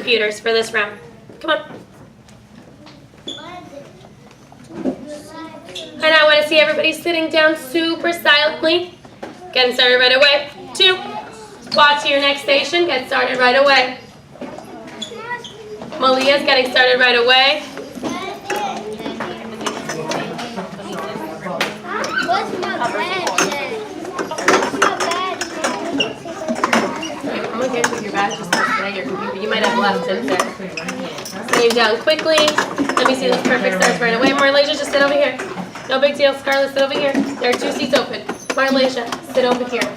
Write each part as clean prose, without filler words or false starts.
computers for this round. Come on. And I want to see everybody sitting down super silently. Getting started right away. 2. Walk to your next station. Get started right away. Malia's getting started right away. What's my badge? I'm going to get your badge just today, your computer. You might have left it there. Send you down quickly. Let me see those perfect starts right away. Marlasia, just sit over here. No big deal. Scarlett, sit over here. There are 2 seats open. Marlasia, sit over here.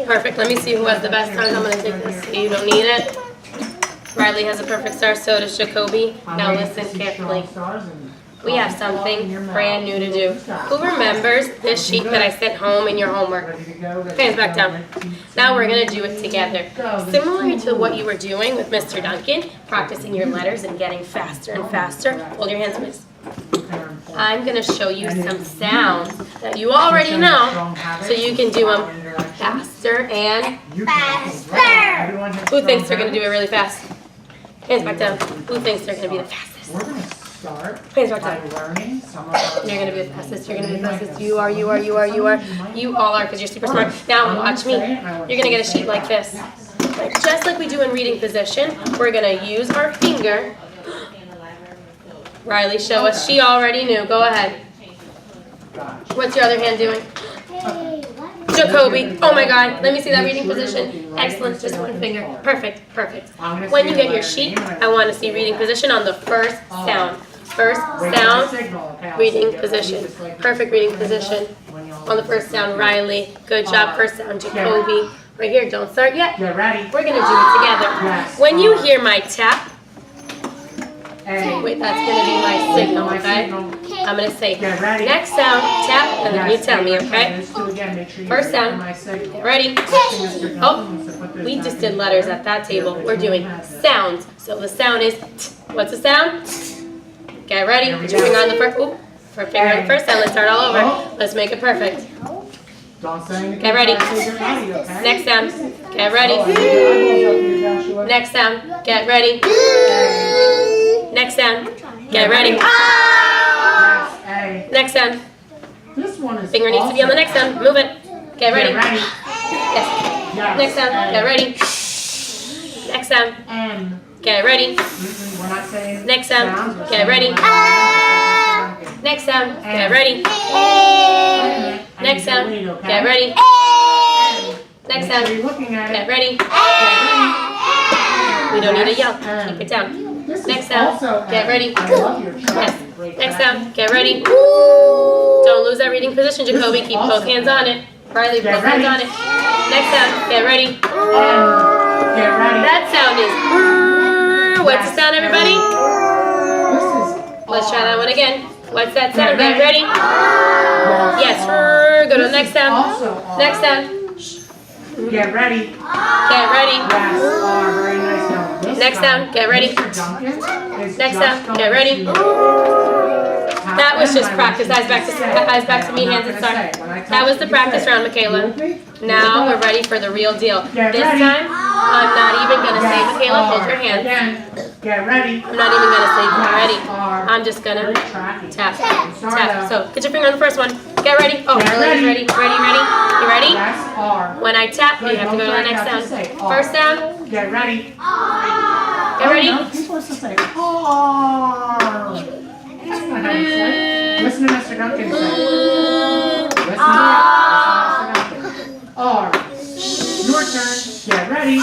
Perfect. Let me see who has the best stars. I'm going to take this. You don't need it. Riley has a perfect star. So does Jacoby. Now listen carefully. We have something brand new to do. Who remembers this sheet that I sent home in your homework? Hands back down. Now we're going to do it together. Similar to what you were doing with Mr. Duncan, practicing your letters and getting faster and faster. Hold your hands, please. I'm going to show you some sounds that you already know, so you can do them faster and faster. Who thinks they're going to do it really fast? Hands back down. Who thinks they're going to be the fastest? Hands back down. You're going to be the fastest. You're going to be the fastest. You are. You all are, because you're super smart. Now watch me. You're going to get a sheet like this. Just like we do in reading position, we're going to use our finger. Riley, show us. She already knew. Go ahead. What's your other hand doing? Jacoby. Oh my God. Let me see that reading position. Excellent. Just one finger. Perfect. Perfect. When you get your sheet, I want to see reading position on the first sound. First sound, reading position. Perfect reading position on the first sound. Riley. Good job. First sound. Jacoby. Right here. Don't start yet. We're going to do it together. When you hear my tap, wait, that's going to be my signal, okay? I'm going to say, next sound, tap, and then you tell me, okay? First sound, get ready. Oh, we just did letters at that table. We're doing sounds. So the sound is, what's the sound? Get ready. Put your finger on the first, finger on the first sound. Let's start all over. Let's make it perfect. Get ready. Next sound. Get ready. Next sound. Get ready. Next sound. Get ready. Next sound. Finger needs to be on the next sound. Move it. Get ready. Yes. Next sound. Get ready. Next sound. Get ready. Next sound. Get ready. Next sound. Get ready. Next sound. Get ready. Next sound. Get ready. We don't need to yell. Keep it down. Next sound, get ready. Yes. Next sound, get ready. Don't lose that reading position, Jacoby. Keep both hands on it. Riley, both hands on it. Next sound, get ready. That sound is. What's the sound, everybody? Let's try that one again. What's that sound? Get ready. Yes. Go to the next sound. Next sound. Get ready. Get ready. Very nice. Next sound, get ready. Next sound, get ready. That was just practice. Eyes back to me, hands and start. That was the practice round, Michaela. Now we're ready for the real deal. This time, I'm not even going to say, Michaela, hold your hand. Get ready. I'm not even going to say, get ready. I'm just going to tap, tap. So, get your finger on the first one. Get ready. Oh, ready, ready, ready, ready. You ready? When I tap, you have to go to the next sound. First sound. Get ready. Get ready. You're supposed to say, listen to Mr. Duncan say. Listen to Mr. Duncan. R. Your turn. Get ready.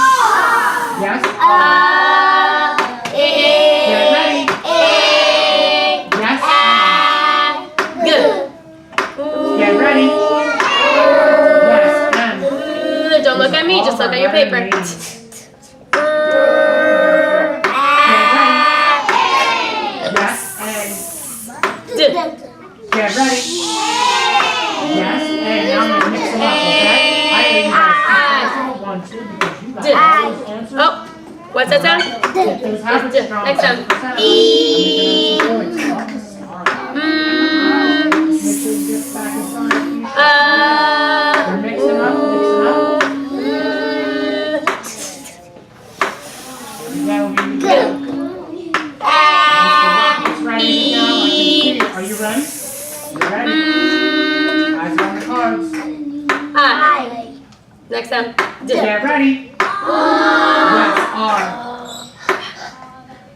Yes. Get ready. Yes. Good. Get ready. Yes. And. Don't look at me. Just look at your paper. Get ready. Yes, and now I'm going to mix them up, okay? I need you guys to 1, 2, because you guys Oh, what's that sound? Next sound. E. Mix them up, mix them up. Next sound. D. Get ready. Yes, R.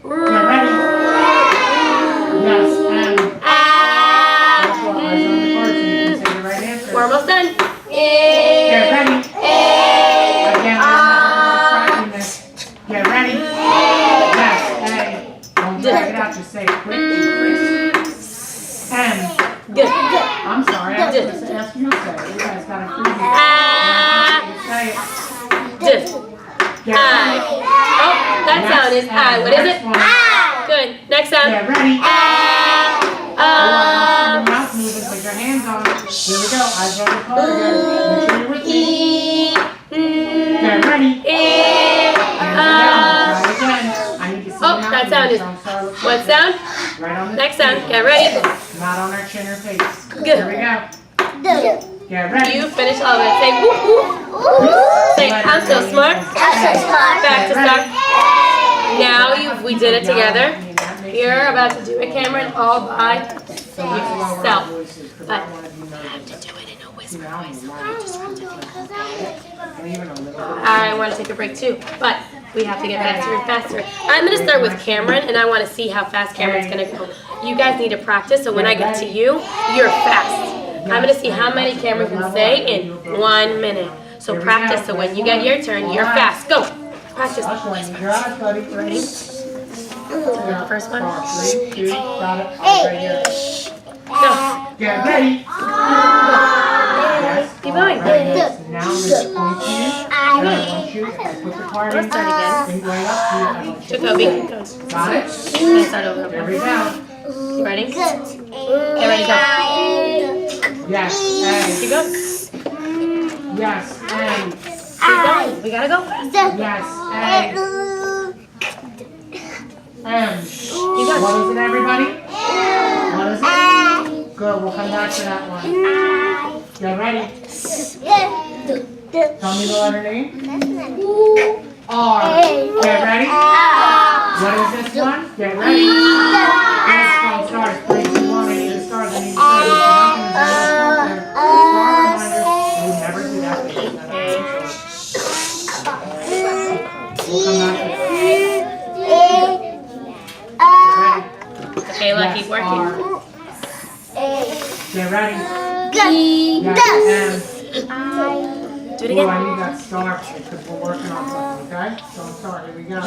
Get ready. Yes, M. Eyes on the card so you can say the right answer. We're almost done. Get ready. Again, I'm tracking this. Get ready. Yes, A. Don't drag it out, just say it quickly, please. M. Good. I'm sorry, I was supposed to ask you to say it. You guys got a free Say it. D. Get I. ready. Oh, that sound is I. What is it? Next one. Good. Next sound. Get ready. Your Uh. mouth moving, put your hands on it. Here we go. Eyes on the card again. Make sure you're with me. Get ready. Try again. I need to see Oh, the that mouth sound is. moving, so I'm sorry. What sound? Right on the Next sound. Get ready. Not on our chin or face. Good. Here we go. Get ready. You finish all of it. Say whoop whoop. Say I'm so smart. Back to start. Now we did it together. You're about to do it, Cameron, all by yourself. But you have to do it in a whisper voice. So don't disrupt it. I want to take a break too, but we have to get faster and faster. I'm going to start with Cameron, and I want to see how fast Cameron's going to go. You guys need to practice, so when I get to you, you're fast. I'm going to see how many Cameron can say in 1 minute. So practice, so when you get your turn, you're fast. Go. Practice. Ready? The first one. 3, 2, got it. Right here. Go. Get ready. Yes. Keep going. Right, yes. Now I'm going to point to you. And I want you to put the card Let's in. start again. And going up to you. I want you to Jacoby. got it? Let's start over. There we go. You ready? Get ready, go. Yes. Keep going. Yes. Keep going. We gotta go fast. Yes. What is it, everybody? What is it? Good. We'll come back to that one. Get ready. Tell me the letter name. R. Get ready. What is this one? Get ready. This one starts. 3, 2, 1. I need the stars. I need the stars. We'll never do that. We'll come back to Okay, look, keep working. Get ready. Do it Oh, again. I need that star because we're working on something, okay? So I'm sorry. Here we go.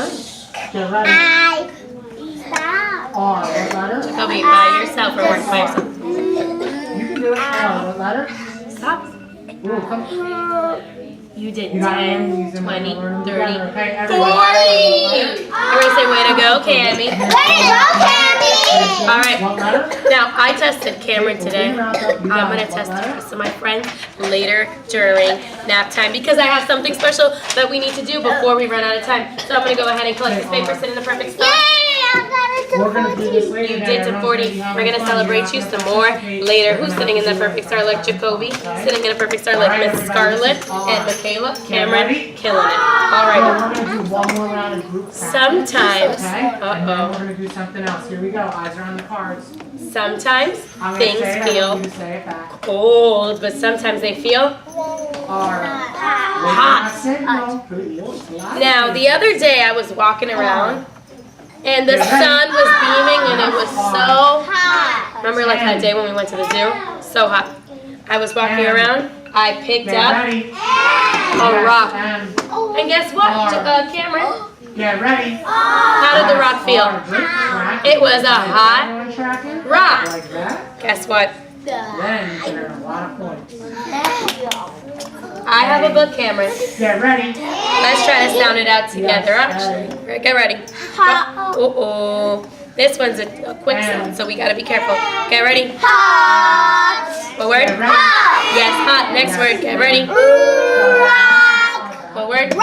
Get ready. R. What letter? Jacoby, by yourself or work by yourself. You can do it. R. What letter? Stop. Ooh, come. You did You got 10, it. 20, 30, 40. Okay, Everybody say way to go, Cammy. All right. What letter? Now, I tested Cameron today. I'm going to test the rest of my friends later during nap time because I have something special that we need to do before we run out of time. So I'm going to go ahead and collect this paper, sit in the perfect spot. We're going to do this later. You did to 40. We're going to celebrate you some more later. Who's sitting in the perfect star like Jacoby? Sitting in a perfect star like Miss Scarlett and Michaela? Cameron, killing it. All right. We're going to do one more round of group practice. Sometimes, Okay? And then we're going to do something else. Here we go. Eyes are on the cards. sometimes I'm going to things say it. I feel want you to say it back. cold, but sometimes they feel Hot. Now, the other day I was walking around and the sun was beaming and it was so hot. Remember like that day when we went to the zoo? So hot. I was walking around, I picked up a rock. And guess what, Cameron? Get ready. How did the rock feel? It was a hot rock. Like that. Guess what? Then you earn a lot of points. I have a book, Cameron. Get ready. Let's try to sound it out together, actually. Get ready. Uh-oh. This one's a quick sound, so we gotta be careful. Get ready. What word? Yes, hot. Next word. Get ready. What word?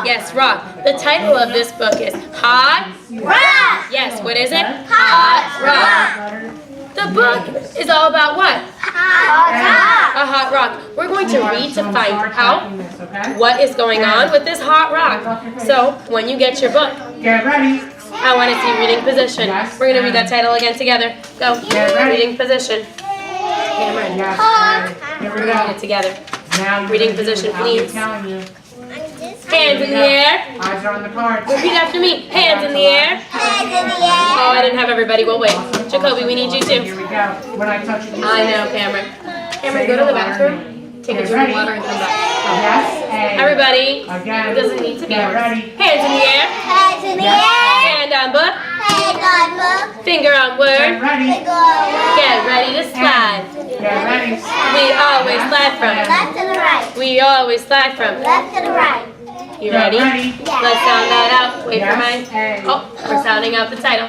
Yes, rock. The title of this book is Hot Rock. Yes, what is it? Hot Rock. The book is all about what? A hot rock. We're going to read to find out what is going on with this hot rock. So, when you get your book, Get ready. I want to see reading position. We're going to read that title again together. Go. Reading position. Cameron. Yes. Here we We're reading go. it together. Now you're Reading gonna do position, without me please. telling you. Hands in the air. Eyes are on the cards. Repeat after me. Hands in the air. Hands in the air. Oh, I didn't have everybody. We'll wait. Jacoby, we need you Here too. we go. When I touch it, you I say know, Cameron. Cameron, go to the bathroom. Take a drink of water and come back. yes, A. Everybody, Again. it doesn't need to be Get yours. ready. Hands in the air. Hands in the air. Hand on book. Hand on book. Finger on Get word. ready. Get ready to slide. Get ready. We always slide from. Left to the right. We always slide from. Left to the right. You ready? Get ready. Let's sound that out. Wait for mine. Yes, A. Oh, we're sounding out the title.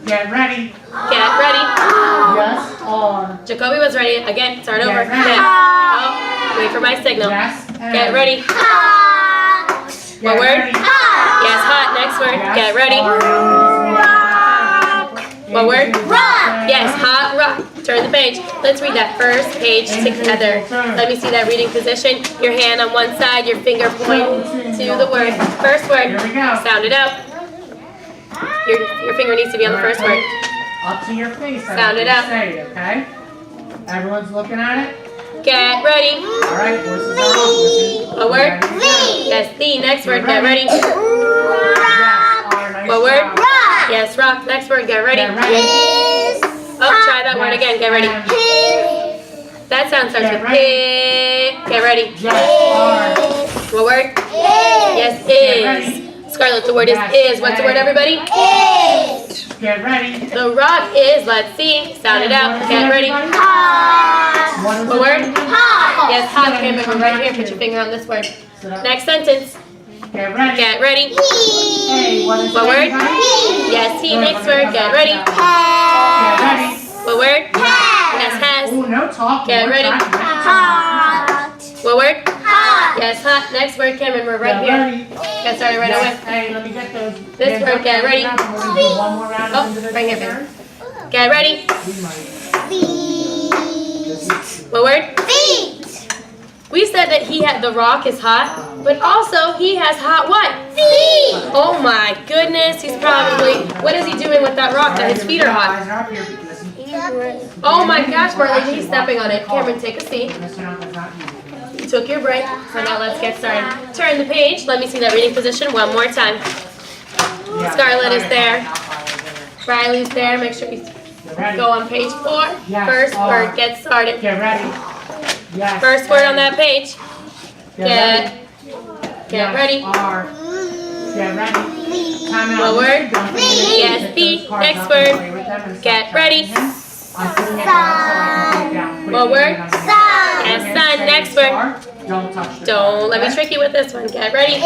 Get ready. Get ready. Yes, R. Jacoby was ready. Again, start over. Get ready. Get. Oh, wait for my signal. Yes, A. Get ready. Hot. What word? Hot. Yes, hot. Next word. Yes, Get ready. R. What word? Rock. Yes, hot rock. Turn the page. Let's read that first page together. Let me see that reading position. Your hand on one side, your finger point to the word. First word. Here we go. Sound it out. Your finger needs to be on the first word. Up to your face. Sound it out. Say it, okay? Everyone's looking at it? Get ready. All right, horses are off. Listen. What word? Lead. Yes, the next word. Get ready. Yes, R. Nice What word? job. Rock. Yes, rock. Next word. Get ready. Get ready. Is. Oh, try that word again. Get ready. Is. That sound starts Get with ready. eh. Get ready. Yes, What word? Yes, is. Scarlett, the word is is. What's the word, everybody? Is. R. Get ready. The rock is, let's see. Sound it out. Get ready. Hot. What word? Hot. Yes, hot. Cameron, right here. Put your finger on this word. Sit up. Next sentence. Get ready. Get ready. Hey, what is What it, word? everybody? Yes, he. Next word. Get ready. Get ready. What word? Yes, has. Oh, no talking. Get We're ready. trying to- Hot. What word? Hot. Yes, hot. Next word, Cameron. We're right Get here. ready. Get started right away. Yes, hey, let me get those. This hands word, up. get ready. We're gonna do one more round of Oh, individual right here, babe. turns. Get ready. We might. Feet. What word? Feet. We said that he had the rock is hot, but also he has hot what? Feet. Oh my goodness, he's probably, what is he doing with that rock that his feet are hot? Eyes are up here. Listen. Oh my gosh, Marlene, he's stepping on it. Cameron, take a seat. Listen up, it's not easy. You took your break, so now let's get started. Turn the page, let me see that reading position one more time. Yeah, Scarlett is sorry, there. I'll follow there. Riley's there, make sure you Get ready. go on page 4. Yes, First R. word, get started. Get ready. Yes. First word on that page, Get get ready. R. Get ready. Time out. What word? Don't forget to Yes, pick B. those cards Next up and word. play with them and stop Get ready. touching him. I'm putting it down so I can put it down quickly. What word? and I'm gonna- Sun. Yes, Okay, son. say Next word. star. Don't touch the Don't card, let me okay? trick you with this one. Get ready. Is.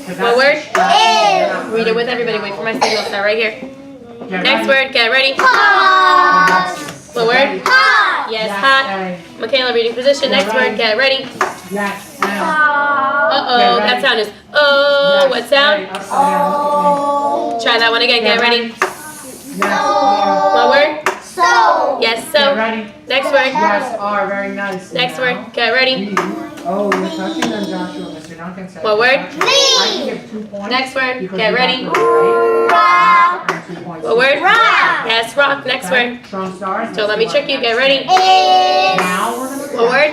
'Cause What that's word? distracting. Read it with everybody. Wait for my signal. Start right here. Get Next ready. word, get ready. Hot. What word? Hot. Yes, hot. A. Michaela, reading position. Next word, get ready. Yes. M. Uh-oh, that sound is oh. Yes, What sound? A. Upside down. Look Try that one again. Get ready. Yes. R. What word? So. Yes, Get so. ready. Next word. Yes. R. Very nice. Next Now. word, get ready. Oh, you're touching them, Joshua. Mr. Duncan said. What you're word? touching them. I can give 2 points. Next word, because get you ready. got those, right? Rock. And 2 points. What word? Rock. Yes, rock. Next word. Strong stars. Don't let me trick you. Get ready. Is. Now we're gonna What word?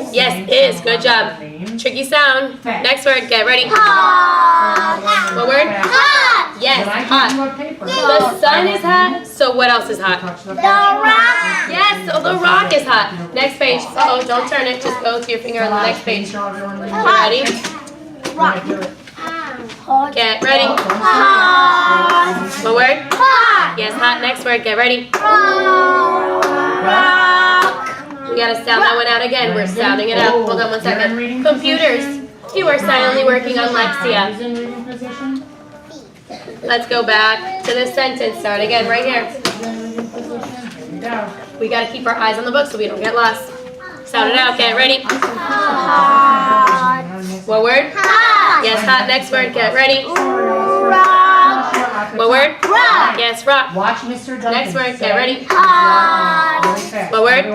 Is. Yes, is. Good job. Tricky sound. Next word, get ready. Hot. What word? Hot. Yes, When I give hot. you a paper, The sun is hot, so what else is hot? touch the The rock. Yes, so the rock is hot. Next page. Uh-oh, don't turn it. Just go to your finger on the next page. Show everyone what You you ready? Rock. do. Get ready. Hot. What word? Hot. Yes, hot. Next word. Get ready. Rock. We gotta sound that one out again. We're sounding it out. Hold on one second. Computers. You are silently working on Lexia. Who's in reading position? Let's go back to this sentence. Start again right here. Who's in reading position? Here we go. We gotta keep our eyes on the book so we don't get lost. Sound it out. Get ready. Hot. What word? Hot. Yes, hot. Next word. Get ready. Rock. What word? Rock. Yes, rock. Watch Mr. Duncan. Next word. Get ready. Hot. What word?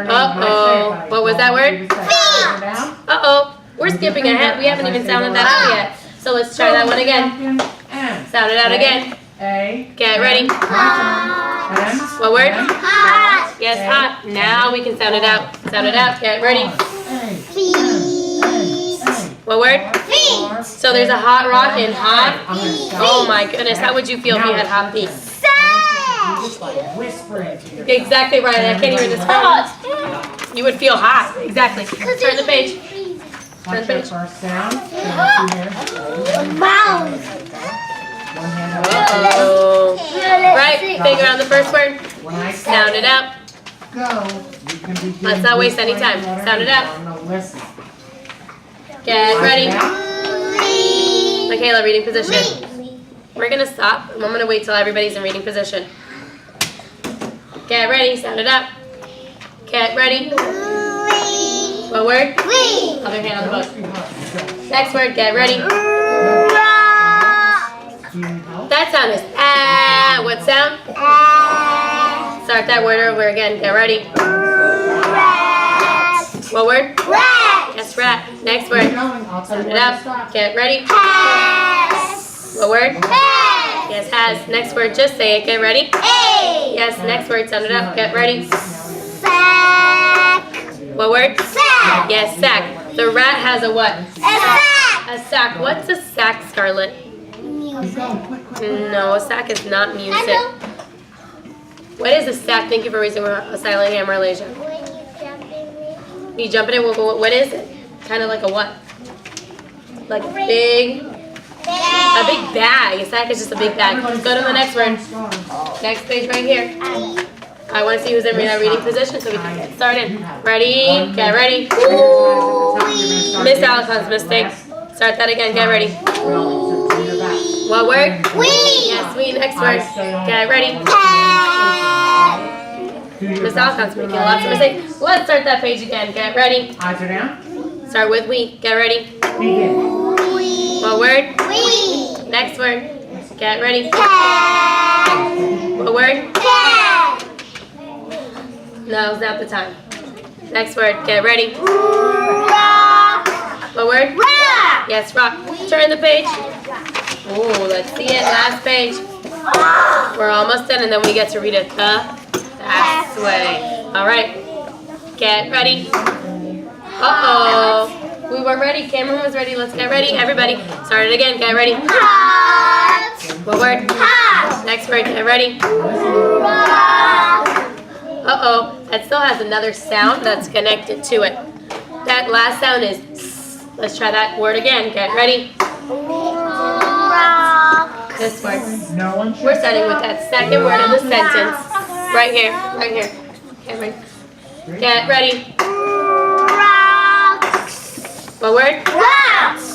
Uh-oh. What was that word? Uh-oh. We're skipping ahead. We haven't even sounded that out yet. So let's try that one again. Sound it out again. A. Get ready. M. What word? Hot. Yes, hot. Now we can sound it out. Sound it out. Get ready. What word? Feet. So there's a hot rock and hot. Oh my goodness, how would you feel if you had hot feet? Just like whispering to your Exactly right. I can't even describe it. You would feel hot. Exactly. Turn the page. Watch your first sound. Mouth. One hand up. Uh-oh. Right, finger on the first word. When I Sound it out. go, you can begin. Let's not waste any time. whispering Sound it letters out. on the listen. Get ready. Ready? Michaela, reading position. We're going to stop. I'm going to wait till everybody's in reading position. Get ready. Sound it out. Get ready. What word? Other hand on the book. Next word. Get ready. That sound is ah. What sound? Start that word over again. Get ready. What word? Yes, rat. Next word. Sound it out. Get ready. What word? Yes, has. Next word. Just say it. Get ready. Yes, next word. Sound it out. Get ready. What word? Yes, sack. The rat has a what? A sack. What's a sack, Scarlett? No, a sack is not music. What is a sack? Thank you for raising a silent hand, Malaysia. You jump in it. What is it? Kind of like a what? Like a big bag. A sack is just a big bag. Let's go to the next word. Next page right here. I want to see who's in that reading position so we can get started. Ready? Get ready. Miss Allison's mistake. Start that again. Get ready. What word? Yes, we. Next word. Get ready. Miss Allison's making lots of mistakes. Let's start that page again. Get ready. Eyes are down. Start with we. Get ready. Begin. What word? Next word. Get ready. What word? Now's not the time. Next word. Get ready. What word? Yes, rock. Turn the page. Oh, let's see it. Last page. We're almost done, and then we get to read it the fast way. All right. Get ready. Uh-oh. We were ready. Cameron was ready. Let's get ready. Everybody. Start it again. Get ready. What word? Next word. Get ready. Uh-oh. That still has another sound that's connected to it. That last sound is s. Let's try that word again. Get ready. This word. We're starting with that second word in the sentence. Right here. Right here. Cameron. Get ready. What word?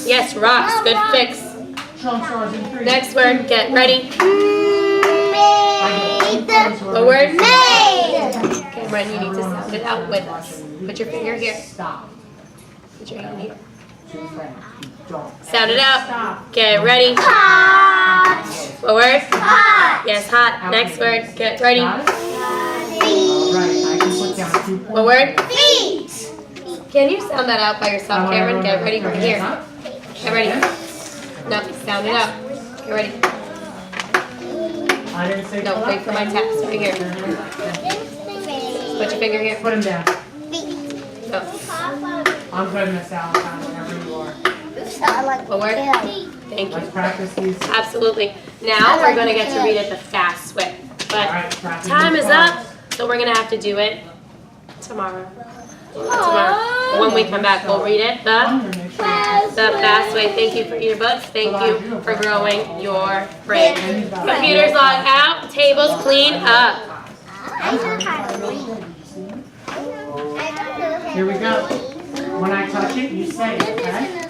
Yes, rocks. Good fix. Next word. Get ready. What word? Cameron, you need to sound it out with us. Put your finger here. Put your hand here. Sound it out. Get ready. What word? Yes, hot. Next word. Get ready. What word? Can you sound that out by yourself, Cameron? Get ready right here. Get ready. No, sound it out. Get ready. No, wait for my taps. Right here. Put your finger here. Put him down. No. I'm good, Miss Allisson, whenever you are. What word? Thank Let's you. practice these. Absolutely. Now we're going to get to read it the fast way. But time is up, so we're going to have to do it tomorrow. When we come back, we'll read it the fast way. Thank you for your books. Thank you for growing your brain. Computers log out. Tables clean up. Here we go. When I touch it, you say it, okay?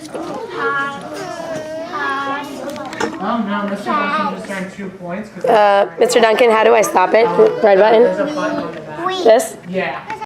Oh no, Mr. Duncan just earned 2 points. Mr. Duncan, how do I stop it? Red button? There's a button on the back. This? Yeah.